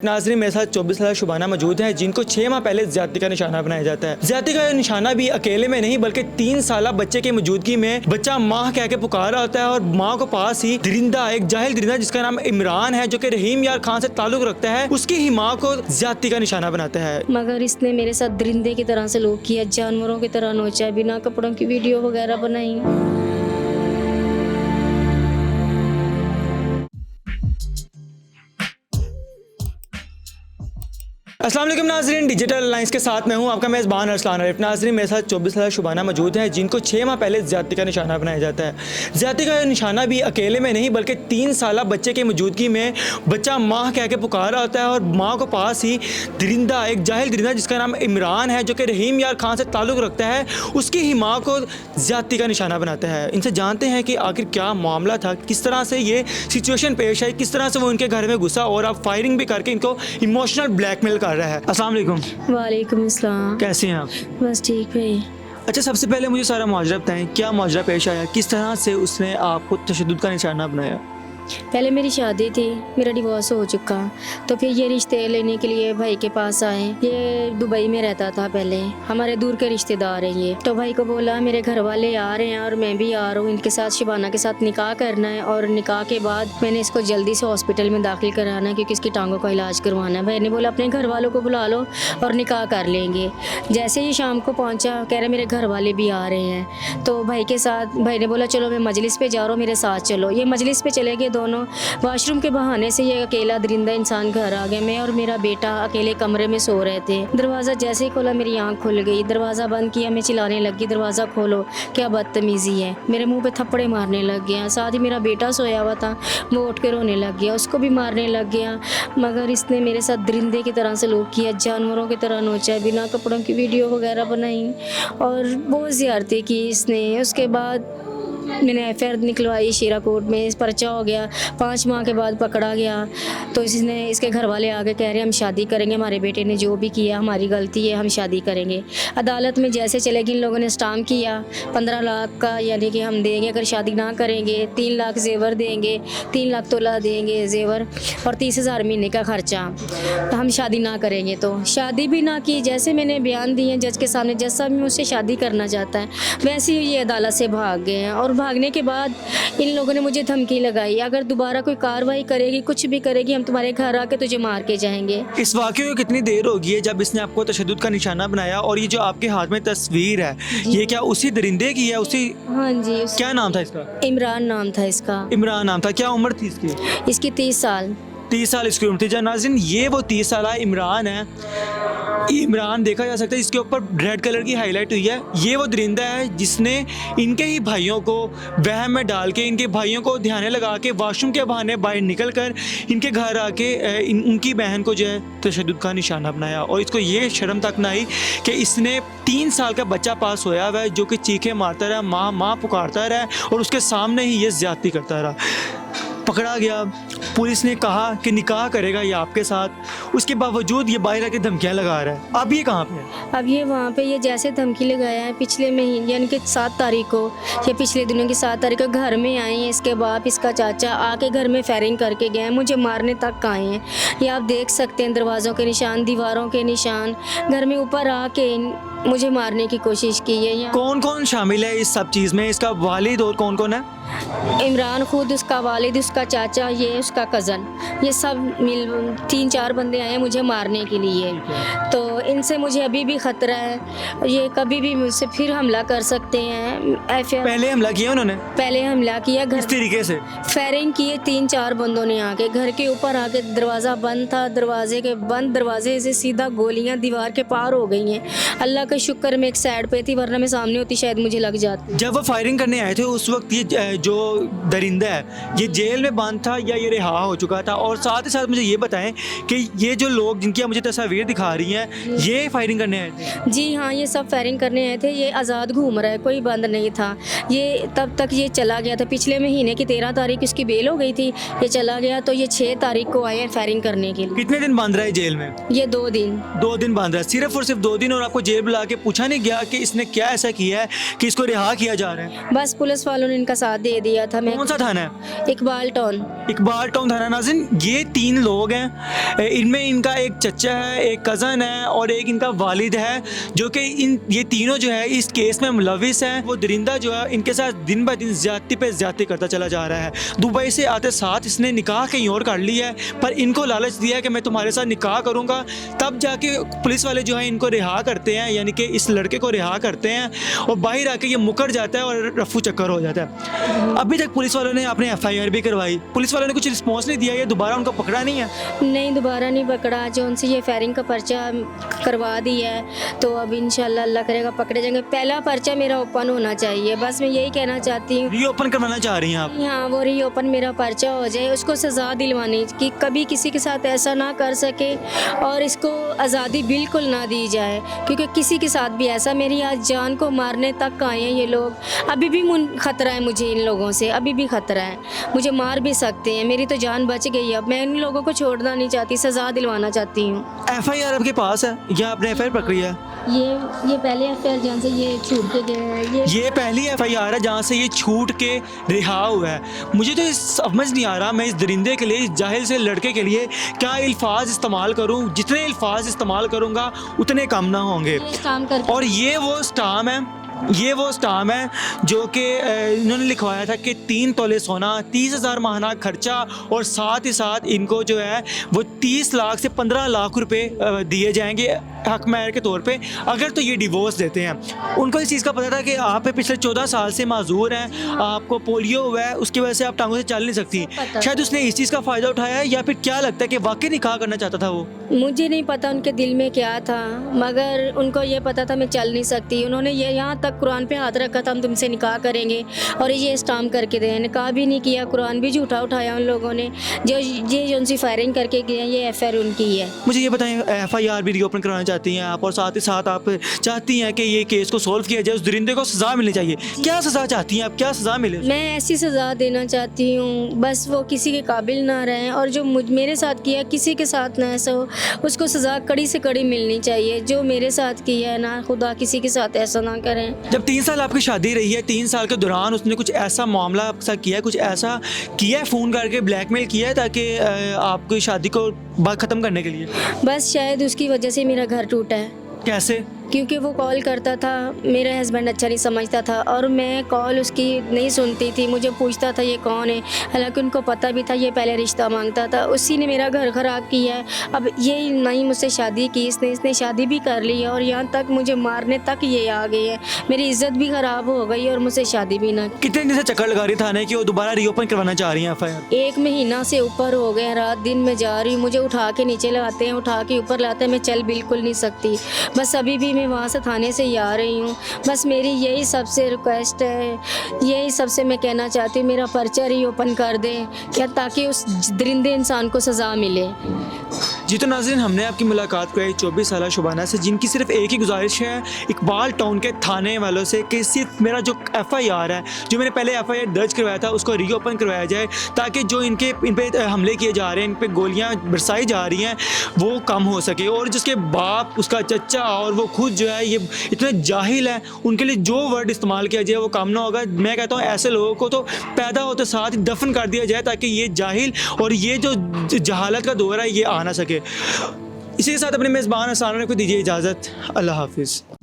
नाज़रीन, मेरे साथ 24 साल शुबाना मौजूद हैं जिनको 6 माह पहले ज़्यादती का निशाना बनाया जाता है। ज़्यादती का निशाना भी अकेले में नहीं बल्कि 3 साल बच्चे की मौजूदगी में बच्चा माँ कह के पुकार आता है और माँ को पास ही दरिंदा, एक जाहिल दरिंदा जिसका नाम इमरान है, जो कि रहीम यार खान से ताल्लुक़ रखता है, उसकी ही माँ को ज़्यादती का निशाना बनाता है। मगर इसने मेरे साथ दरिंदे की तरह से लोग किया, जानवरों की तरह नोचा, बिना कपड़ों की वीडियो वगैरह बनाई। अस्सलाम वालेकुम नाज़रीन, डिजिटल अलायंस के साथ मैं हूं आपका मेज़बान अरसलान आरिफ। नाज़रीन, मेरे साथ 24 साल शुबाना मौजूद हैं जिनको 6 माह पहले ज़्यादती का निशाना बनाया जाता है। ज़्यादती का निशाना भी अकेले में नहीं बल्कि 3 साल बच्चे की मौजूदगी में बच्चा माँ कह के पुकार आता है और माँ को पास ही दरिंदा, एक जाहिल दरिंदा जिसका नाम इमरान है, जो कि रहीम यार खान से ताल्लुक़ रखता है, उसकी ही माँ को ज़्यादती का निशाना बनाता है। इनसे जानते हैं कि आखिर क्या मामला था, किस तरह से ये सिचुएशन पेश आई, किस तरह से वो इनके घर में घुसा और अब फायरिंग भी करके इनको इमोशनल ब्लैकमेल कर रहा है। अस्सलाम वालेकुम। वालेकुम अस्सलाम। कैसे हैं आप? बस ठीक भाई। अच्छा, सबसे पहले मुझे सारा माजरा बताएं, क्या माजरा पेश आया, किस तरह से उसने आपको तशद्दुद का निशाना बनाया? पहले मेरी शादी थी, मेरा डिवोर्स हो चुका, तो फिर ये रिश्ते लेने के लिए भाई के पास आए। ये दुबई में रहता था पहले, हमारे दूर के रिश्तेदार हैं ये। तो भाई को बोला मेरे घर वाले आ रहे हैं और मैं भी आ रहा हूँ, इनके साथ शिबाना के साथ निकाह करना है और निकाह के बाद मैंने इसको जल्दी से हॉस्पिटल में दाखिल कराना है क्योंकि इसकी टांगों का इलाज करवाना है। भाई ने बोला अपने घर वालों को बुला लो और निकाह कर लेंगे। जैसे ही शाम को पहुँचा, कह रहे मेरे घर वाले भी आ रहे हैं। तो भाई के साथ भाई ने बोला चलो मैं मजलिस पे जा रहा हूँ, मेरे साथ चलो। ये मजलिस पे चले गए दोनों। वॉशरूम के बहाने से ये अकेला दरिंदा इंसान घर आ गया। मैं और मेरा बेटा अकेले कमरे में सो रहे थे। दरवाज़ा जैसे ही खोला मेरी आंख खुल गई। दरवाज़ा बंद किया, मैं चिल्लाने लगी दरवाज़ा खोलो, क्या बदतमीज़ी है। मेरे मुंह पे थप्पड़े मारने लग गया। साथ ही मेरा बेटा सोया हुआ था, वो उठ के रोने लग गया, उसको भी मारने लग गया। मगर इसने मेरे साथ दरिंदे की तरह से लोग किया, जानवरों की तरह नोचा, बिना कपड़ों की वीडियो वगैरह बनाई और बहुत ज़्यादती की इसने। उसके बाद मैंने एफआईआर निकलवाई शीरा कोर्ट में, पर्चा हो गया। 5 माह के बाद पकड़ा गया। तो इसने इसके घर वाले आगे कह रहे हैं हम शादी करेंगे, हमारे बेटे ने जो भी किया हमारी गलती है, हम शादी करेंगे। अदालत में जैसे चलेगी, इन लोगों ने स्टाम्प किया 15 लाख का, यानी कि हम देंगे अगर शादी ना करेंगे, 3 लाख जेवर देंगे, 3 लाख तोला देंगे जेवर और 30,000 महीने का खर्चा। तो हम शादी ना करेंगे, तो शादी भी ना की। जैसे मैंने बयान दिए जज के सामने, जज साहब भी मुझसे शादी करना चाहता है, वैसे ही ये अदालत से भाग गए हैं। और भागने के बाद इन लोगों ने मुझे धमकी लगाई, अगर दोबारा कोई कार्रवाई करेगी, कुछ भी करेगी, हम तुम्हारे घर आके तुझे मार के जाएंगे। इस वाक़े को कितनी देर हो गई है जब इसने आपको तशद्दुद का निशाना बनाया? और ये जो आपके हाथ में तस्वीर है, ये क्या उसी दरिंदे की है? उसी हाँ जी। क्या नाम था इसका? इमरान नाम था इसका। इमरान नाम था। क्या उम्र थी इसकी? इसकी 30 साल। 30 साल इसकी उम्र थी। जब नाज़रीन, ये वो 30 साल इमरान है। इमरान देखा जा सकता है, इसके ऊपर रेड कलर की हाईलाइट हुई है। ये वो दरिंदा है जिसने इनके ही भाइयों को वहम में डाल के, इनके भाइयों को ध्यान लगा के वॉशरूम के बहाने बाहर निकल कर इनके घर आके उनकी बहन को जो है तशद्दुद का निशाना बनाया। और इसको ये शर्म तक ना आई कि इसने 3 साल का बच्चा पास होया हुआ है जो कि चीखे मारता रहा, माँ माँ पुकारता रहा और उसके सामने ही ये ज़्यादती करता रहा। पकड़ा गया, पुलिस ने कहा कि निकाह करेगा ये आपके साथ, उसके बावजूद ये बाहर आके धमकियाँ लगा रहा है। अब ये कहाँ पे है? अब ये वहाँ पे, ये जैसे धमकी लगाया है पिछले महीने यानी कि 7 तारीख को, ये पिछले दिनों की 7 तारीख को घर में आए हैं। इसके बाप, इसका चाचा आके घर में फायरिंग करके गए हैं, मुझे मारने तक आए हैं। ये आप देख सकते हैं दरवाज़ों के निशान, दीवारों के निशान, घर में ऊपर आके मुझे मारने की कोशिश की है। कौन कौन शामिल है इस सब चीज़ में? इसका वालिद और कौन कौन है? इमरान खुद, उसका वालिद, उसका चाचा, ये उसका कज़न, ये सब मिल 3-4 बंदे आए हैं मुझे मारने के लिए। तो इनसे मुझे अभी भी ख़तरा है, ये कभी भी मुझसे फिर हमला कर सकते हैं। पहले हमला किया उन्होंने? पहले हमला किया, घर किस तरीके से? फायरिंग किए 3-4 बंदों ने आके, घर के ऊपर आके, दरवाज़ा बंद था, दरवाजे से सीधा गोलियां दीवार के पार हो गई हैं। अल्लाह का शुक्र मैं एक साइड पे थी, वरना मैं सामने होती शायद मुझे लग जाती। जब वो फायरिंग करने आए थे उस वक्त ये जो दरिंदा है ये जेल में बंद था या ये रिहा हो चुका था? और साथ ही साथ मुझे ये बताएं कि ये जो लोग जिनकी आप मुझे तस्वीर दिखा रही हैं, ये फायरिंग करने आए थे? जी हाँ, ये सब फायरिंग करने आए थे। ये आज़ाद घूम रहा है, कोई बंद नहीं था। ये तब तक ये चला गया था। पिछले महीने की 13 तारीख इसकी बेल हो गई थी, ये चला गया तो ये 6 तारीख को आए हैं फायरिंग करने के लिए। कितने दिन बंद रहा है जेल में? ये 2 दिन। 2 दिन बंद रहा है, सिर्फ और सिर्फ 2 दिन। और आपको जेल बुला के पूछा नहीं गया कि इसने क्या ऐसा किया है कि इसको रिहा किया जा रहा है? बस पुलिस वालों ने इनका साथ दे दिया था। मैं कौन सा थाना है? इकबाल टाउन। इकबाल टाउन थाना। नाज़रीन, ये 3 लोग हैं, इनमें इनका एक चचा है, एक कज़न है और एक इनका वालिद है, जो कि ये तीनों जो है इस केस में मुलविस हैं। वो दरिंदा जो है इनके साथ दिन ब दिन ज्यादती पे ज्यादती करता चला जा रहा है। दुबई से आते साथ इसने निकाह कहीं और कर लिया है, पर इनको लालच दिया है कि मैं तुम्हारे साथ निकाह करूँगा, तब जाके पुलिस वाले जो है इनको रिहा करते हैं, यानी कि इस लड़के को रिहा करते हैं और बाहर आके ये मुकर जाता है और रफू चक्कर हो जाता है। अभी तक पुलिस वालों ने अपने FIR भी करवाई, पुलिस वालों ने कुछ रिस्पॉन्स नहीं दिया, ये दोबारा उनको पकड़ा नहीं है? नहीं, दोबारा नहीं पकड़ा। जो उनसे ये फायरिंग का पर्चा करवा दिया है तो अब इंशाल्लाह अल्लाह करेगा पकड़े जाएंगे। पहला पर्चा मेरा ओपन होना चाहिए, बस मैं यही कहना चाहती हूँ। रीओपन करवाना चाह रही हैं आप? हाँ, वो रीओपन मेरा पर्चा हो जाए, उसको सज़ा दिलवानी कि कभी किसी के साथ ऐसा ना कर सके और इसको आज़ादी बिल्कुल ना दी जाए, क्योंकि किसी के साथ भी ऐसा, मेरी आज जान को मारने तक आए हैं ये लोग। अभी भी ख़तरा है मुझे इन लोगों से, अभी भी ख़तरा है, मुझे मार भी सकते हैं। मेरी तो जान बच गई है, अब मैं इन लोगों को छोड़ना नहीं चाहती, सज़ा दिलवाना चाहती हूँ। FIR आपके पास है या आपने FIR पकड़ी है? ये पहले FIR जहाँ से ये छूट के गए हैं, ये पहली FIR है जहाँ से ये छूट के रिहा हुआ है। मुझे तो समझ नहीं आ रहा मैं इस दरिंदे के लिए, इस जाहिल से लड़के के लिए क्या अल्फाज इस्तेमाल करूँ। जितने अल्फाज इस्तेमाल करूँगा उतने कम ना होंगे। काम कर और ये वो स्टाम है जो कि इन्होंने लिखवाया था कि 3 तोले सोना, 30,000 माहाना खर्चा और साथ ही साथ इनको जो है वो 30 लाख से 15 लाख रुपए दिए जाएंगे हक महर के तौर पे अगर तो ये डिवोर्स देते हैं। उनको इस चीज़ का पता था कि आप पिछले 14 साल से माजूर हैं, आपको पोलियो हुआ है, उसकी वजह से आप टांगों से चल नहीं सकती। शायद उसने इस चीज़ का फ़ायदा उठाया है, या फिर क्या लगता है कि वाकई निकाह करना चाहता था वो? मुझे नहीं पता उनके दिल में क्या था, मगर उनको ये पता था मैं चल नहीं सकती। उन्होंने ये यहाँ तक कुरान पे हाथ रखा था हम तुमसे निकाह करेंगे, और ये स्टाम्प करके दे, निकाह भी नहीं किया, कुरान भी झूठा उठाया उन लोगों ने। जो उनसे फायरिंग करके गए, ये FIR उनकी है। मुझे ये बताएं, FIR भी रीओपन करवाना चाहती हैं आप और साथ ही साथ आप चाहती हैं कि ये केस को सॉल्व किया जाए, उस दरिंदे को सज़ा मिलनी चाहिए। क्या सज़ा चाहती हैं आप, क्या सज़ा मिले? मैं ऐसी सज़ा देना चाहती हूँ बस वो किसी के काबिल ना रहें, और जो मेरे साथ किया किसी के साथ ना ऐसा हो, उसको सज़ा कड़ी से कड़ी मिलनी चाहिए। जो मेरे साथ किया है ना, खुदा किसी के साथ ऐसा ना करें। जब 3 साल आपकी शादी रही है, 3 साल के दौरान उसने कुछ ऐसा मामला आपके साथ किया है, कुछ ऐसा किया है, फ़ोन करके ब्लैकमेल किया है ताकि आपकी शादी को बात ख़त्म करने के लिए? बस शायद उसकी वजह से मेरा घर टूटा है। कैसे? क्योंकि वो कॉल करता था, मेरा हस्बैंड अच्छा नहीं समझता था और मैं कॉल उसकी नहीं सुनती थी। मुझे पूछता था ये कौन है, हालांकि उनको पता भी था ये पहले रिश्ता मांगता था। उसी ने मेरा घर ख़राब किया है। अब ये नहीं मुझसे शादी की इसने शादी भी कर ली है और यहाँ तक मुझे मारने तक ये आ गई है। मेरी इज्जत भी ख़राब हो गई और मुझसे शादी भी ना। कितने दिन से चक्कर लगा रही थाने की, वो दोबारा रीओपन करवाना चाह रही हैं FIR? 1 महीना से ऊपर हो गए। रात दिन में जा रही हूँ, मुझे उठा के नीचे लाते हैं, उठा के ऊपर लाते हैं, मैं चल बिल्कुल नहीं सकती। बस अभी भी मैं वहाँ से थाने से ही आ रही हूँ। बस मेरी यही सबसे रिक्वेस्ट है, यही सबसे मैं कहना चाहती हूँ, मेरा पर्चा रीओपन कर दें क्या, ताकि उस दरिंदे इंसान को सज़ा मिले। जी तो नाज़रीन, हमने आपकी मुलाकात कराई 24 साल शुबाना से, जिनकी सिर्फ एक ही गुजारिश है इकबाल टाउन के थाने वालों से कि सिर्फ मेरा जो FIR है, जो मैंने पहले FIR दर्ज करवाया था, उसको रीओपन करवाया जाए ताकि जो इन पे हमले किए जा रहे हैं, इन पे गोलियां बरसाई जा रही हैं, वो कम हो सके। और जिसके बाप, उसका चचा और वो खुद जो है ये इतने जाहिल हैं, उनके लिए जो वर्ड इस्तेमाल किया जाए वो कम ना होगा। मैं कहता हूँ ऐसे लोगों को तो पैदा होते साथ ही दफन कर दिया जाए ताकि ये जाहिल और ये जो जहालत का दौर है ये आ ना सके। इसी के साथ अपने मेज़बान हसानों को दीजिए इजाज़त। अल्लाह हाफिज़।